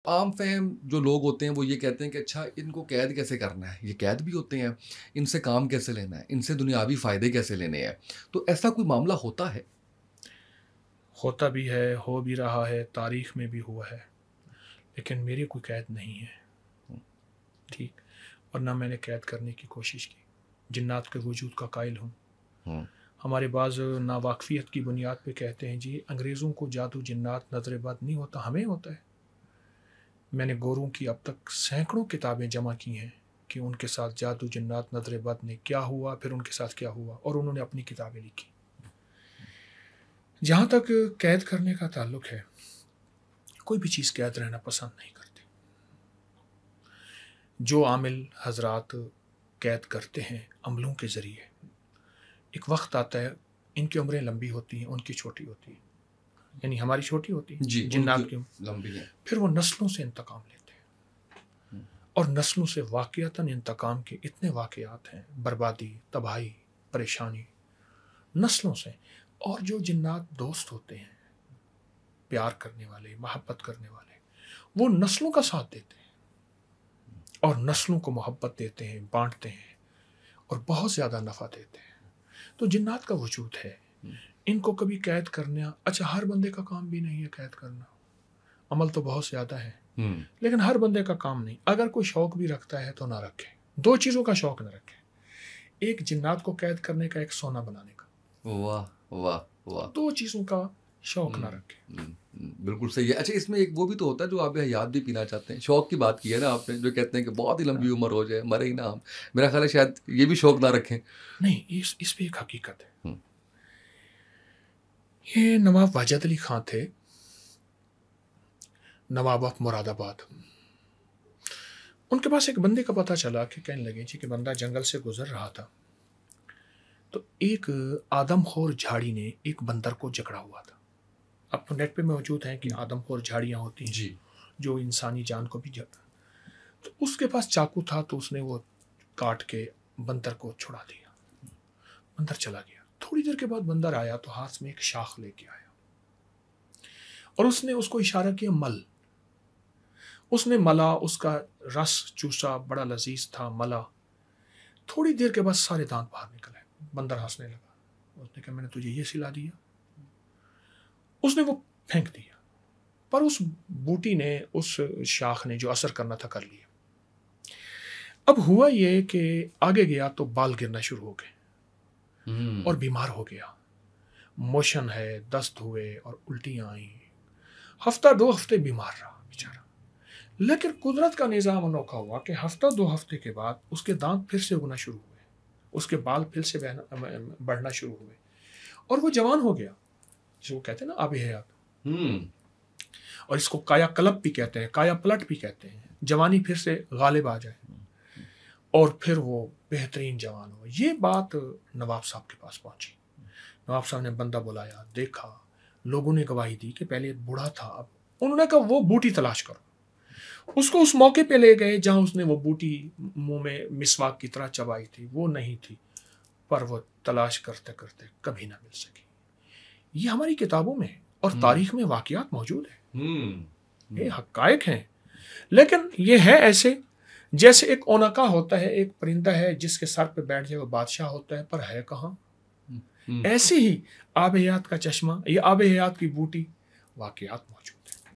عام فہم جو لوگ ہوتے ہیں وہ یہ کہتے ہیں کہ اچھا ان کو قید کیسے کرنا ہے، یہ قید بھی ہوتے ہیں، ان سے کام کیسے لینا ہے، ان سے دنیاوی فائدے کیسے لینے ہیں، تو ایسا کوئی معاملہ ہوتا ہے؟ ہوتا بھی ہے، ہو بھی رہا ہے، تاریخ میں بھی ہوا ہے، لیکن میری کوئی قید نہیں ہے، ٹھیک، اور نہ میں نے قید کرنے کی کوشش کی۔ جنات کے وجود کا قائل ہوں۔ ہوں، ہمارے بعض ناواقفیت کی بنیاد پہ کہتے ہیں جی انگریزوں کو جادو جنات نظر بد نہیں ہوتا، ہمیں ہوتا ہے۔ میں نے گوروں کی اب تک سینکڑوں کتابیں جمع کی ہیں کہ ان کے ساتھ جادو جنات نظر بد نے کیا ہوا، پھر ان کے ساتھ کیا ہوا، اور انہوں نے اپنی کتابیں لکھی۔ جہاں تک قید کرنے کا تعلق ہے، کوئی بھی چیز قید رہنا پسند نہیں کرتی۔ جو عامل حضرات قید کرتے ہیں عملوں کے ذریعے، ایک وقت آتا ہے ان کی عمریں لمبی ہوتی ہیں، ان کی چھوٹی ہوتی ہیں، یعنی ہماری چھوٹی ہوتی ہے جی ان کی جنات کی، لمبی ہے۔ پھر وہ نسلوں سے انتقام لیتے ہیں، اور نسلوں سے واقعتاً انتقام کے اتنے واقعات ہیں، بربادی، تباہی، پریشانی، نسلوں سے۔ اور جو جنات دوست ہوتے ہیں، پیار کرنے والے، محبت کرنے والے، وہ نسلوں کا ساتھ دیتے ہیں اور نسلوں کو محبت دیتے ہیں، بانٹتے ہیں اور بہت زیادہ نفع دیتے ہیں۔ تو جنات کا وجود ہے، ان کو کبھی قید کرنا، اچھا ہر بندے کا کام بھی نہیں ہے قید کرنا، عمل تو بہت زیادہ ہے، لیکن ہر بندے کا کام نہیں۔ اگر کوئی شوق بھی رکھتا ہے تو نہ رکھے، دو چیزوں کا شوق نہ رکھے، ایک جنات کو قید کرنے کا، ایک سونا بنانے کا، واہ واہ واہ، دو چیزوں کا شوق نہ رکھے۔ بالکل صحیح ہے۔ اچھا اس میں ایک وہ بھی تو ہوتا ہے جو آب حیات بھی پینا چاہتے ہیں، شوق کی بات کی ہے نا آپ نے، جو کہتے ہیں کہ بہت ہی لمبی عمر ہو جائے، مرے ہی نہ ہم، میرا خیال ہے شاید یہ بھی شوق نہ رکھیں۔ نہیں، اس پہ ایک حقیقت ہے۔ یہ نواب واجد علی خان تھے، نواب آف مراد آباد۔ ان کے پاس ایک بندے کا پتہ چلا کہ کہنے لگے جی کہ بندہ جنگل سے گزر رہا تھا، تو ایک آدم خور جھاڑی نے ایک بندر کو جکڑا ہوا تھا۔ اب تو نیٹ پہ موجود ہیں کہ آدم خور جھاڑیاں ہوتی ہیں جی، جو انسانی جان کو بھی جکڑا، تو اس کے پاس چاقو تھا، تو اس نے وہ کاٹ کے بندر کو چھڑا دیا۔ بندر چلا گیا، تھوڑی دیر کے بعد بندر آیا تو ہاتھ میں ایک شاخ لے کے آیا، اور اس نے اس کو اشارہ کیا مل۔ اس نے ملا، اس کا رس چوسا، بڑا لذیذ تھا، ملا۔ تھوڑی دیر کے بعد سارے دانت باہر نکل آئے، بندر ہنسنے لگا، اس نے کہا میں نے تجھے یہ سلا دیا؟ اس نے وہ پھینک دیا، پر اس بوٹی نے، اس شاخ نے جو اثر کرنا تھا کر لیا۔ اب ہوا یہ کہ آگے گیا تو بال گرنا شروع ہو گئے اور بیمار ہو گیا، موشن ہے، دست ہوئے اور الٹیاں آئیں، ہفتہ دو ہفتے بیمار رہا بیچارہ۔ لیکن قدرت کا نظام انوکھا ہوا کہ ہفتہ دو ہفتے کے بعد اس کے دانت پھر سے اگنا شروع ہوئے، اس کے بال پھر سے بڑھنا شروع ہوئے، اور وہ جوان ہو گیا، جس کو کہتے ہیں نا آب حیات، اور اس کو کایا کلپ بھی کہتے ہیں، کایا پلٹ بھی کہتے ہیں، جوانی پھر سے غالب آ جائے اور پھر وہ بہترین جوان ہو۔ یہ بات نواب صاحب کے پاس پہنچی، نواب صاحب نے بندہ بلایا، دیکھا، لوگوں نے گواہی دی کہ پہلے بوڑھا تھا، اب انہوں نے کہا وہ بوٹی تلاش کرو۔ اس کو اس موقع پہ لے گئے جہاں اس نے وہ بوٹی منہ میں مسواک کی طرح چبائی تھی، وہ نہیں تھی، پر وہ تلاش کرتے کرتے کبھی نہ مل سکی۔ یہ ہماری کتابوں میں اور تاریخ میں واقعات موجود ہیں، یہ حقائق ہیں، لیکن یہ ہے ایسے جیسے ایک اونکا ہوتا ہے، ایک پرندہ ہے جس کے سر پہ بیٹھ جائے وہ بادشاہ ہوتا ہے، پر ہے کہاں؟ ایسے ہی آب حیات کا چشمہ، یہ آب حیات کی بوٹی، واقعات موجود